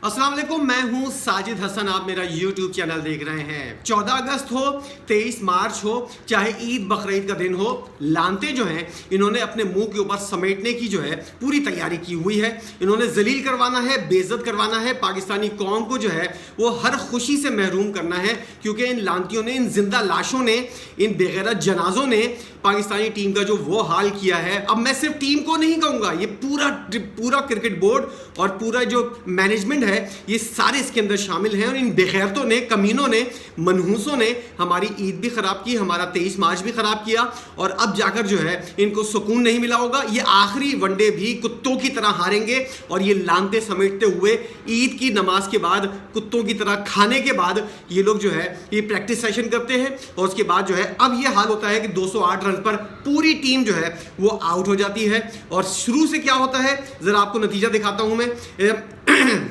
अस्सलाम वालेकुम, मैं हूं साजिद हसन। आप मेरा YouTube चैनल देख रहे हैं। 14 अगस्त हो, 23 मार्च हो, चाहे ईद बकरीद का दिन हो, लानते जो हैं इन्होंने अपने मुंह के ऊपर समेटने की जो है पूरी तैयारी की हुई है। इन्होंने जलील करवाना है, बेइज्जत करवाना है, पाकिस्तानी कौम को जो है वो हर खुशी से महरूम करना है, क्योंकि इन लानतियों ने, इन जिंदा लाशों ने, इन बेगैरत जनाजों ने पाकिस्तानी टीम का जो वो हाल किया है। अब मैं सिर्फ टीम को नहीं कहूँगा, ये पूरा क्रिकेट बोर्ड और पूरा जो मैनेजमेंट है ये सारे इसके अंदर शामिल हैं। और इन बेगैरतों ने, कमीनों ने, मनहूसों ने हमारी ईद भी खराब की, हमारा 23 मार्च भी खराब किया, और अब जाकर जो है इनको सुकून नहीं मिला होगा। ये आखिरी वनडे भी कुत्तों की तरह हारेंगे, और ये लानते समेटते हुए ईद की नमाज के बाद, कुत्तों की तरह खाने के बाद ये लोग जो है ये प्रैक्टिस सेशन करते हैं, और उसके बाद जो है अब ये हाल होता है कि 208 रन पर पूरी टीम जो है वो आउट हो जाती है। और शुरू से क्या होता है, जरा आपको नतीजा दिखाता हूं मैं।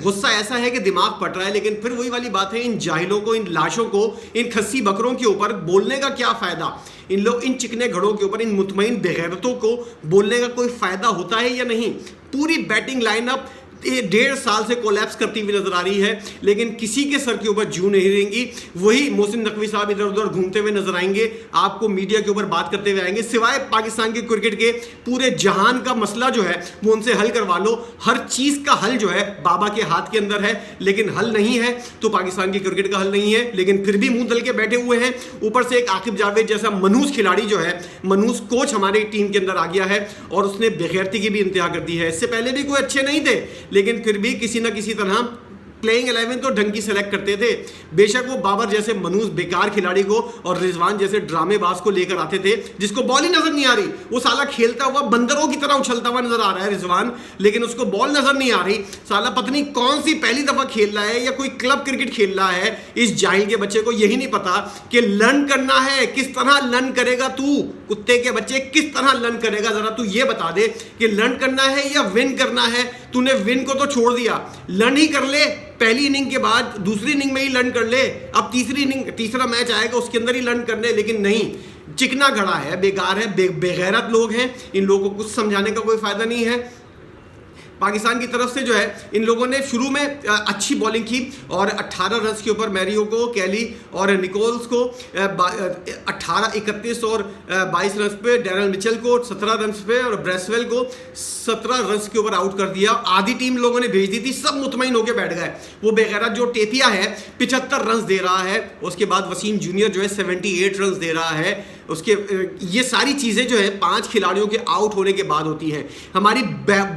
गुस्सा ऐसा है कि दिमाग फट रहा है, लेकिन फिर वही वाली बात है, इन जाहिलों को, इन लाशों को, इन खस्सी बकरों के ऊपर बोलने का क्या फायदा। इन चिकने घड़ों के ऊपर, इन मुतमईन बेगैरतों को बोलने का कोई फायदा होता है या नहीं। पूरी बैटिंग लाइनअप 1.5 साल से कोलैप्स करती हुई नजर आ रही है, लेकिन किसी के सर के ऊपर जू नहीं रहेंगी। वही मोहसिन नकवी साहब इधर उधर घूमते हुए नजर आएंगे, आपको मीडिया के ऊपर बात करते हुए आएंगे। सिवाय पाकिस्तान के क्रिकेट के, पूरे जहान का मसला जो है वो उनसे हल करवा लो। हर चीज का हल जो है बाबा के हाथ के अंदर है, लेकिन हल नहीं है तो पाकिस्तान की क्रिकेट का हल नहीं है। लेकिन फिर भी मुंह दल के बैठे हुए हैं। ऊपर से एक आकिब जावेद जैसा मनूस खिलाड़ी जो है, मनूस कोच हमारी टीम के अंदर आ गया है, और उसने बेगैरती की भी इंतहा कर दी है। इससे पहले भी कोई अच्छे नहीं थे, लेकिन फिर भी किसी ना किसी तरह प्लेइंग 11 तो ढंग की सेलेक्ट करते थे। बेशक वो बाबर जैसे मनूस बेकार खिलाड़ी को और रिजवान जैसे ड्रामेबाज को लेकर आते थे, जिसको बॉल ही नजर नहीं आ रही। वो साला खेलता हुआ बंदरों की तरह उछलता हुआ नजर आ रहा है रिजवान, लेकिन उसको बॉल नजर नहीं आ रही। साला पत्नी कौन सी पहली दफा खेल रहा है या कोई क्लब क्रिकेट खेल रहा है। इस जाहिल के बच्चे को यही नहीं पता कि लर्न करना है। किस तरह लर्न करेगा तू, कुत्ते के बच्चे, किस तरह लर्न करेगा? जरा तू ये बता दे कि लर्न करना है या विन करना है। तूने विन को तो छोड़ दिया, लर्न ही कर ले। पहली इनिंग के बाद दूसरी इनिंग में ही लर्न कर ले। अब तीसरी इनिंग, तीसरा मैच आएगा उसके अंदर ही लर्न कर ले। लेकिन नहीं, चिकना घड़ा है, बेकार है, बेगैरत लोग हैं। इन लोगों को कुछ समझाने का कोई फायदा नहीं है। पाकिस्तान की तरफ से जो है इन लोगों ने शुरू में अच्छी बॉलिंग की, और 18 रन के ऊपर मैरियो को, कैली और निकोल्स को 18, 31 और 22 रन पे, डैरल मिचेल को 17 रन पे, और ब्रेसवेल को 17 रन के ऊपर आउट कर दिया। आधी टीम लोगों ने भेज दी थी, सब मुतमईन होकर बैठ गए। वो बेगैरत जो टेपिया है 75 रन दे रहा है, उसके बाद वसीम जूनियर जो है 78 रन दे रहा है। उसके ये सारी चीज़ें जो है 5 खिलाड़ियों के आउट होने के बाद होती हैं। हमारी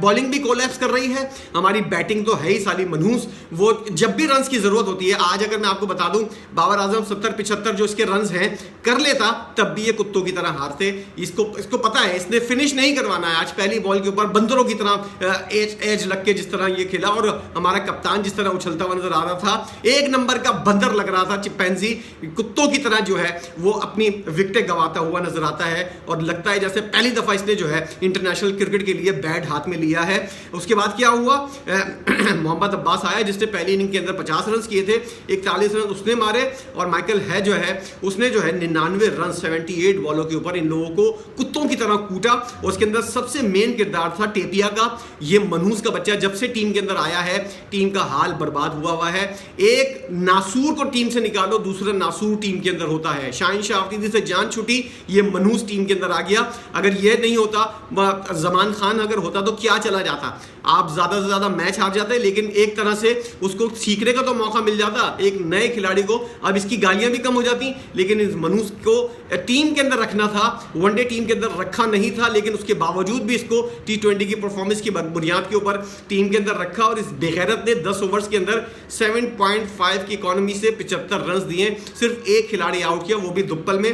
बॉलिंग भी कोलैप्स कर रही है, हमारी बैटिंग तो है ही साली मनहूस। वो जब भी रन्स की ज़रूरत होती है, आज अगर मैं आपको बता दूं, बाबर आजम 70-75 जो इसके रन्स हैं कर लेता, तब भी ये कुत्तों की तरह हारते। इसको पता है इसने फिनिश नहीं करवाना है। आज पहली बॉल के ऊपर बंदरों की तरह एज लग के जिस तरह ये खेला, और हमारा कप्तान जिस तरह उछलता हुआ नजर आ रहा था, एक नंबर का बंदर लग रहा था, चिंपैंजी कुत्तों की तरह जो है वो अपनी विकेटें गंवाता हुआ नजर आता है। और लगता है जैसे पहली दफा इसने जो है इंटरनेशनल क्रिकेट के लिए बैट हाथ में लिया है। उसके बाद क्या हुआ, मोहम्मद अब्बास आया जिसने पहली इनिंग के अंदर 50 रन किए थे, 41 रन उसने मारे, और माइकल है जो है उसने जो है 99 रन 78 बॉलों के ऊपर इन लोगों को कुत्तों की तरह कूटा। और उसके अंदर सबसे मेन किरदार था टेपिया का। ये मनहूस का बच्चा जब से टीम के अंदर आया है, टीम का हाल बर्बाद हुआ है। एक नासूर को टीम से निकालो, दूसरा नासूर टीम के अंदर होता है। शाहीन शाह अफरीदी से जान छूटी, ये मनहूस टीम के अंदर आ गया। अगर ये नहीं होता, जमान खान अगर होता तो क्या चला जाता। आप ज़्यादा से ज़्यादा मैच हार जाते, लेकिन एक तरह से उसको सीखने का तो मौका मिल जाता एक नए खिलाड़ी को। अब इसकी गालियां भी कम हो जाती, लेकिन इस मनूस को टीम के अंदर रखना था, वनडे टीम के अंदर रखा नहीं था, लेकिन उसके बावजूद भी इसको T20 की परफॉर्मेंस की बुनियाद के ऊपर टीम के अंदर रखा। और इस बेगैरत ने 10 ओवर्स के अंदर 7.5 की इकॉनमी से 75 रन दिए। सिर्फ एक खिलाड़ी आउट किया, वो भी दुप्पल में।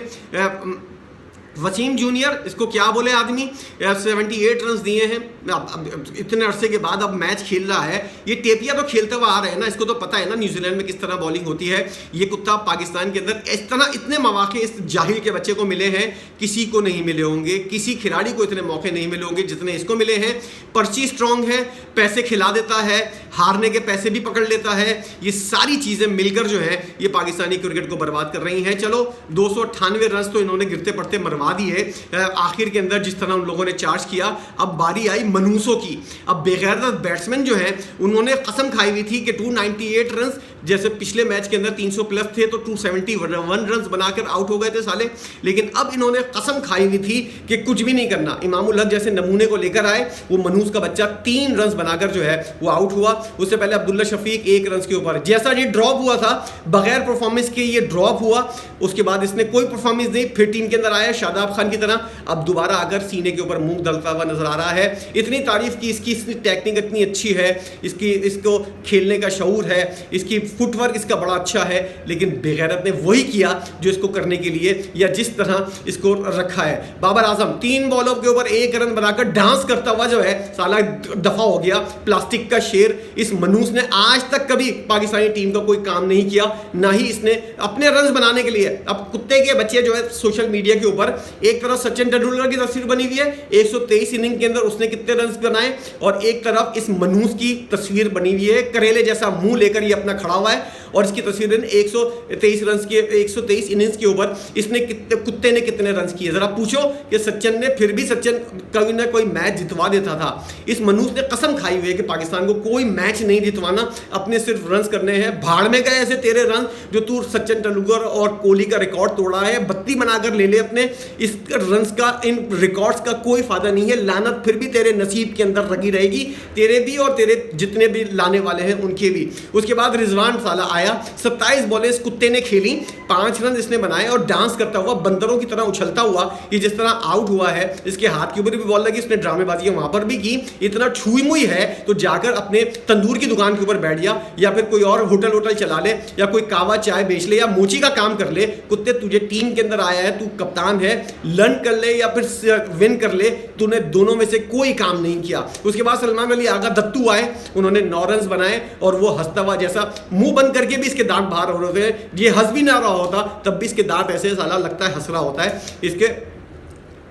वसीम जूनियर, इसको क्या बोले आदमी, 78 रन दिए हैं। अब इतने अरसे के बाद अब मैच खेल रहा है। ये टेपिया तो खेलते हुए आ रहे हैं ना, इसको तो पता है ना न्यूजीलैंड में किस तरह बॉलिंग होती है। ये कुत्ता पाकिस्तान के अंदर इस तरह इतने मौके इस जाहिल के बच्चे को मिले हैं, किसी को नहीं मिले होंगे, किसी खिलाड़ी को इतने मौके नहीं मिले होंगे जितने इसको मिले हैं। पर्ची स्ट्रॉन्ग है, पैसे खिला देता है, हारने के पैसे भी पकड़ लेता है। ये सारी चीज़ें मिलकर जो है ये पाकिस्तानी क्रिकेट को बर्बाद कर रही हैं। चलो 298 रन तो इन्होंने गिरते पड़ते मरवा दबा दिए आखिर के अंदर जिस तरह उन लोगों ने चार्ज किया। अब बारी आई मनूसों की। अब बेगैरत बैट्समैन जो है उन्होंने कसम खाई हुई थी कि 298 रन, जैसे पिछले मैच के अंदर 300 प्लस थे तो 271 रन बनाकर आउट हो गए थे साले, लेकिन अब इन्होंने कसम खाई हुई थी कि कुछ भी नहीं करना। इमामुल हक जैसे नमूने को लेकर आए, वो मनूस का बच्चा 3 रन बनाकर जो है वो आउट हुआ। उससे पहले अब्दुल्ला शफीक 1 रन के ऊपर, जैसा ये ड्रॉप हुआ था बगैर परफॉर्मेंस के ये ड्रॉप हुआ, उसके बाद इसने कोई परफॉर्मेंस नहीं, फिर टीम के अंदर आया शादाब खान की तरह, अब दोबारा आकर सीने के ऊपर मूंग दलता हुआ नजर आ रहा है। इतनी तारीफ की इसकी टेक्निक इतनी अच्छी है, इसको खेलने का शऊर है, इसकी फुटवर्क इसका बड़ा अच्छा है, लेकिन बेगैरत ने वही किया जो इसको करने के लिए या जिस तरह इसको रखा है। बाबर आजम 3 बॉलों के ऊपर 1 रन बनाकर डांस करता हुआ जो है साला दफा हो गया। प्लास्टिक का शेर इस मनूस ने आज तक कभी पाकिस्तानी टीम का कोई काम नहीं किया, ना ही इसने अपने रन बनाने के लिए। अब कुत्ते के बच्चे जो है सोशल मीडिया के ऊपर एक तरफ सचिन तेंदुलकर की तस्वीर बनी हुई है, 123 इनिंग के अंदर उसने कितने रन बनाए, और एक तरफ इस मनूस की तस्वीर बनी हुई है, करेले जैसा मुंह लेकर ये अपना खड़ा हुआ है, और इसकी तस्वीर 123 रन के 123 इनिंग्स के ऊपर इसने कुत्ते ने कितने रन किए। जरा पूछो कि सचिन ने, फिर भी सचिन कभी ना कोई मैच जितवा देता था। इस मनूस ने कसम खाई हुई है कि पाकिस्तान को कोई मैच नहीं जितवाना, अपने सिर्फ रन करने हैं। भाड़ में गए ऐसे तेरे रन जो तू सचिन तेंदुलकर और कोहली का रिकॉर्ड तोड़ा है, 32 बनाकर ले ले अपने। इस रन का, इन रिकॉर्ड्स का कोई फायदा नहीं है, लानत फिर भी तेरे नसीब के अंदर लगी रहेगी, तेरे भी और तेरे जितने भी लाने वाले हैं उनके भी। उसके बाद रिजवान साला आया, 27 बॉलें इस कुत्ते ने खेली, 5 रन इसने बनाए, और डांस करता हुआ बंदरों की तरह उछलता हुआ ये जिस तरह आउट हुआ है, इसके हाथ के ऊपर भी बॉल लगी, इसने ड्रामेबाजी वहां पर भी की। इतना छुई मुई है तो जाकर अपने तंदूर की दुकान के ऊपर बैठ जा, या फिर कोई और होटल चला ले, या कोई कावा चाय बेच ले, या मोची का काम कर ले। कुत्ते तुझे टीम के अंदर आया है, तू कप्तान है, लर्न कर ले या फिर विन कर ले, तूने दोनों में से कोई काम नहीं किया। उसके बाद सलमान अली आगा दत्तू आए, उन्होंने 9 रन बनाए, और वो हंसता हुआ जैसा मुंह बंद करके भी इसके दांत बाहर हो रहे थे, ये हंस भी ना रहा होता तब भी इसके दांत ऐसे साला लगता है हंस रहा होता है। इसके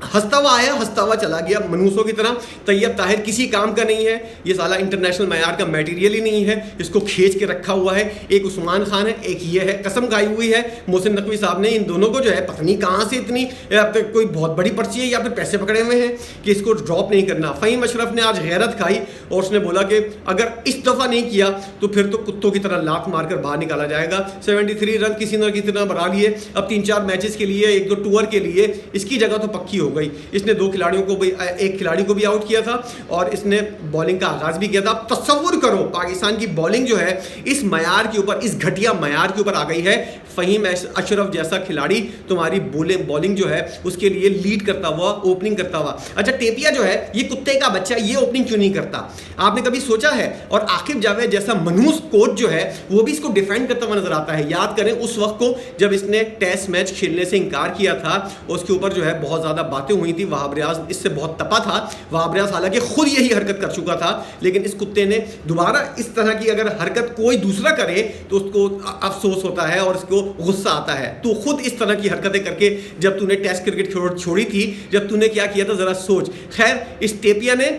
हंसता हुआ आया, हंसता हुआ चला गया मनूसों की तरह। तैयब ताहिर किसी काम का नहीं है, ये साला इंटरनेशनल मैयार का मटेरियल ही नहीं है, इसको खींच के रखा हुआ है। एक उस्मान खान है, एक ये है, कसम खाई हुई है मोहसिन नकवी साहब ने, इन दोनों को जो है पता नहीं कहाँ से इतनी कोई बहुत बड़ी पर्ची है या फिर पैसे पकड़े हुए हैं कि इसको ड्रॉप नहीं करना। फ़हीम अशरफ ने आज गैरत खाई और उसने बोला कि अगर इस दफ़ा नहीं किया तो फिर तो कुत्तों की तरह लात मारकर बाहर निकाला जाएगा। 73 रन किसी न किसी तरह बना लिए, अब 3-4 मैचेस के लिए, 1-2 टूर के लिए इसकी जगह तो पक्की हो गई। इसने 2 खिलाड़ियों को भी, एक खिलाड़ी को भी आउट किया था और इसने बॉलिंग का आगाज भी किया था। तसव्वुर करो पाकिस्तान की बॉलिंग जो है इस मयार के ऊपर, इस घटिया मयार के ऊपर आ गई है। फ़हीम अशरफ जैसा खिलाड़ी तुम्हारी बॉलिंग जो है उसके लिए लीड करता हुआ, ओपनिंग करता हुआ। अच्छा, टेपिया जो है ये कुत्ते का बच्चा, ये ओपनिंग क्यों नहीं करता, आपने कभी सोचा है? और आकिब जावेद जैसा मनूस कोच जो है वो भी इसको डिफेंड करता हुआ नजर आता है। याद करें उस वक्त को जब इसने टेस्ट मैच खेलने से इनकार किया था, उसके ऊपर जो है बहुत ज़्यादा बातें हुई थी। वहाब रियाज इससे बहुत तपा था। वहाब रियाज हालांकि खुद यही हरकत कर चुका था, लेकिन इस कुत्ते ने दोबारा इस तरह की अगर हरकत कोई दूसरा करे तो उसको अफसोस होता है और इसको गुस्सा आता है। तो खुद इस तरह की हरकतें करके जब तूने टेस्ट क्रिकेट छोड़ी थी, जब तूने क्या किया था जरा सोच। खैर, इस टेपिया ने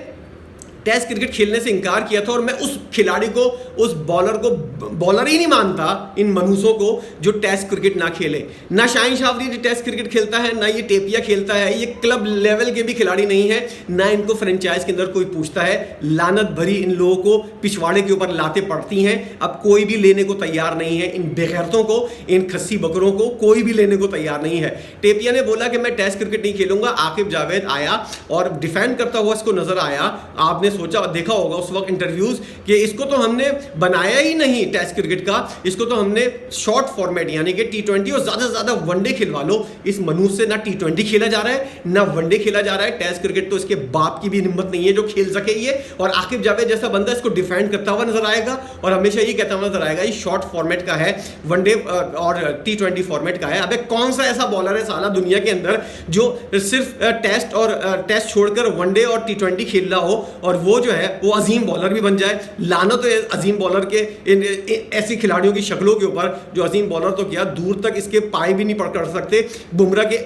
टेस्ट क्रिकेट खेलने से इनकार किया था और मैं उस खिलाड़ी को, उस बॉलर को बॉलर ही नहीं मानता, इन मनूसों को जो टेस्ट क्रिकेट ना खेले। ना शाहीन शाह अफरीदी टेस्ट क्रिकेट खेलता है, ना ये टेपिया खेलता है, ये क्लब लेवल के भी खिलाड़ी नहीं है, ना इनको फ्रेंचाइज के अंदर कोई पूछता है। लानत भरी इन लोगों को पिछवाड़े के ऊपर लाते पड़ती हैं। अब कोई भी लेने को तैयार नहीं है, इन बेगैरतों को, इन खस्सी बकरों को कोई भी लेने को तैयार नहीं है। टेपिया ने बोला कि मैं टेस्ट क्रिकेट नहीं खेलूंगा। आकिब जावेद आया और डिफेंड करता हुआ इसको नजर आया। आपने सोचा, देखा होगा उस वक्त इंटरव्यूज कि इसको तो हमने बनाया ही नहीं टेस्ट क्रिकेट का, इसको तो हमने शॉर्ट फॉर्मेट यानी कि T20 और ज्यादा से ज्यादा वनडे खिलवा लो। इस मनूस से ना T20 खेला जा रहा है ना वनडे खेला जा रहा है। टेस्ट क्रिकेट तो इसके बाप की भी हिम्मत नहीं है जो खेल सके ये। और आकिब जावेद जैसा बंदा इसको डिफेंड करता हुआ नजर आएगा और हमेशा ये कहता हुआ नजर आएगा ये शॉर्ट फॉर्मेट का है, वनडे और T20 फॉर्मेट का है। अबे कौन सा ऐसा बॉलर है साला दुनिया के अंदर जो सिर्फ टेस्ट और टेस्ट छोड़कर वनडे और T20 खेल रहा हो और वो जो है वो अजीम बॉलर भी बन जाए। लानत है अजीम बॉलर के ऐसी खिलाड़ियों की शक्लों के ऊपर जो अजीम बॉलर तो क्या दूर तक इसके पाए भी नहीं पकड़ सकते। बुमराह के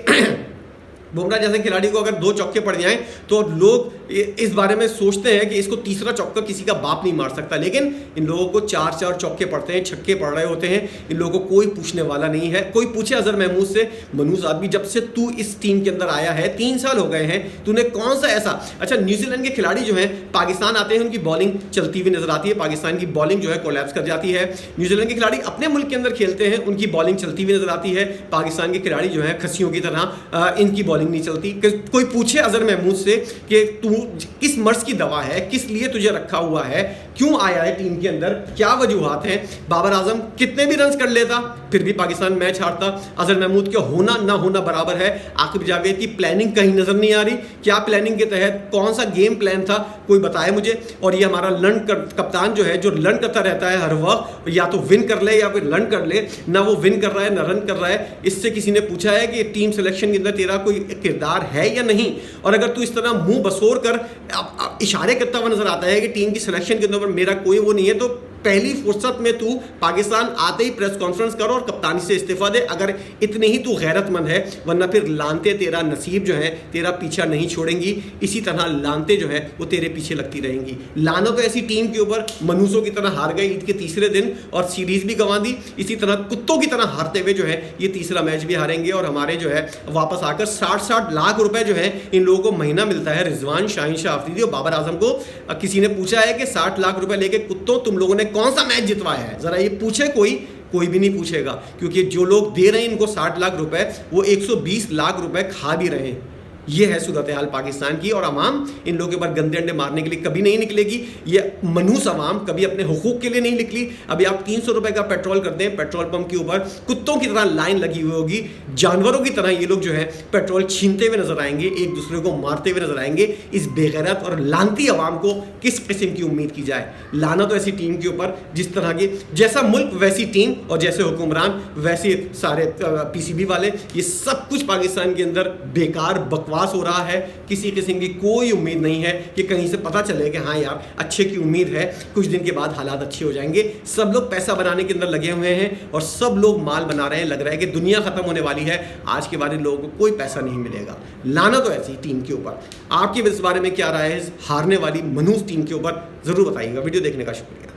बुमराह जैसे खिलाड़ी को अगर 2 चौके पड़ जाएं तो लोग इस बारे में सोचते हैं कि इसको तीसरा चौका किसी का बाप नहीं मार सकता, लेकिन इन लोगों को 4-4 चौके पड़ते हैं, छक्के पड़ रहे होते हैं, इन लोगों को कोई पूछने वाला नहीं है। कोई पूछे अजहर महमूद से, मनूस आदमी जब से तू इस टीम के अंदर आया है 3 साल हो गए हैं, तूने कौन सा ऐसा, अच्छा न्यूजीलैंड के खिलाड़ी जो हैं पाकिस्तान आते हैं, उनकी बॉलिंग चलती हुई नजर आती है, पाकिस्तान की बॉलिंग जो है कोलैप्स कर जाती है। न्यूजीलैंड के खिलाड़ी अपने मुल्क के अंदर खेलते हैं, उनकी बॉलिंग चलती हुई नजर आती है, पाकिस्तान के खिलाड़ी जो है खस्सियों की तरह इनकी बॉलिंग नहीं चलती। कोई पूछे अजहर महमूद से कि तू किस मर्ज की दवा है, किस लिए तुझे रखा हुआ है, क्यों आया है टीम के अंदर, क्या वजूहात हैं। बाबर आजम कितने भी रन कर लेता फिर भी पाकिस्तान मैच हारता। अजहर महमूद के होना ना होना बराबर है। आकिब जावेद की प्लानिंग कहीं नजर नहीं आ रही, क्या प्लानिंग के तहत कौन सा गेम प्लान था, कोई बताए मुझे। और ये हमारा लर्न कप्तान जो है, जो लर्न करता रहता है हर वक्त, या तो विन कर ले या फिर लर्न कर ले, ना वो विन कर रहा है ना रन कर रहा है। इससे किसी ने पूछा है कि टीम सिलेक्शन के अंदर तेरा कोई किरदार है या नहीं, और अगर तू इस तरह मुंह बसोर कर इशारे करता हुआ नजर आता है कि टीम की सिलेक्शन के अंदर मेरा कोई वो नहीं है, तो पहली फुर्सत में तू पाकिस्तान आते ही प्रेस कॉन्फ्रेंस करो और कप्तानी से इस्तीफा दे, अगर इतने ही तू गैरतमंद है, वरना फिर लानते तेरा नसीब जो है तेरा पीछा नहीं छोड़ेंगी। इसी तरह लानते जो है वो तेरे पीछे लगती रहेंगी। लाना तो ऐसी टीम के ऊपर मनूसों की तरह हार गए ईद के तीसरे दिन और सीरीज भी गंवा दी, इसी तरह कुत्तों की तरह हारते हुए जो है ये तीसरा मैच भी हारेंगे और हमारे जो है वापस आकर 60-60 लाख रुपए जो है इन लोगों को महीना मिलता है। रिजवान, शाहीन शाह अफरीदी और बाबर आजम को किसी ने पूछा है कि 60 लाख रुपए लेके कुत्तों तुम लोगों ने कौन सा मैच जितवाया है, जरा ये पूछे कोई भी नहीं पूछेगा, क्योंकि जो लोग दे रहे हैं इनको 60 लाख रुपए, वो 120 लाख रुपए खा भी रहे हैं। ये है सूरत हाल पाकिस्तान की, और अवाम इन लोगों के ऊपर गंदे अंडे मारने के लिए कभी नहीं निकलेगी। ये मनहूस अवाम कभी अपने हुकूक के लिए नहीं निकली। अभी आप 300 रुपए का पेट्रोल कर दें, पेट्रोल पंप के ऊपर कुत्तों की तरह लाइन लगी हुई होगी, जानवरों की तरह ये लोग जो है पेट्रोल छीनते हुए नजर आएंगे, एक दूसरे को मारते हुए नजर आएंगे। इस बेगैरत और लानती अवाम को किस किस्म की उम्मीद की जाए। लाना तो ऐसी टीम के ऊपर जिस तरह की, जैसा मुल्क वैसी टीम और जैसे हुक्मरान वैसे सारे PCB वाले, ये सब कुछ पाकिस्तान के अंदर बेकार बकवास हो रहा है। किसी किस्म की कोई उम्मीद नहीं है कि कहीं से पता चले कि हाँ यार अच्छे की उम्मीद है, कुछ दिन के बाद हालात अच्छे हो जाएंगे। सब लोग पैसा बनाने के अंदर लगे हुए हैं और सब लोग माल बना रहे हैं। लग रहा है कि दुनिया खत्म होने वाली है, आज के बाद इन लोगों को कोई पैसा नहीं मिलेगा। लाना तो ऐसी टीम के ऊपर। आपकी इस बारे में क्या राय है हारने वाली मनहूस टीम के ऊपर, जरूर बताइएगा। वीडियो देखने का शुक्रिया।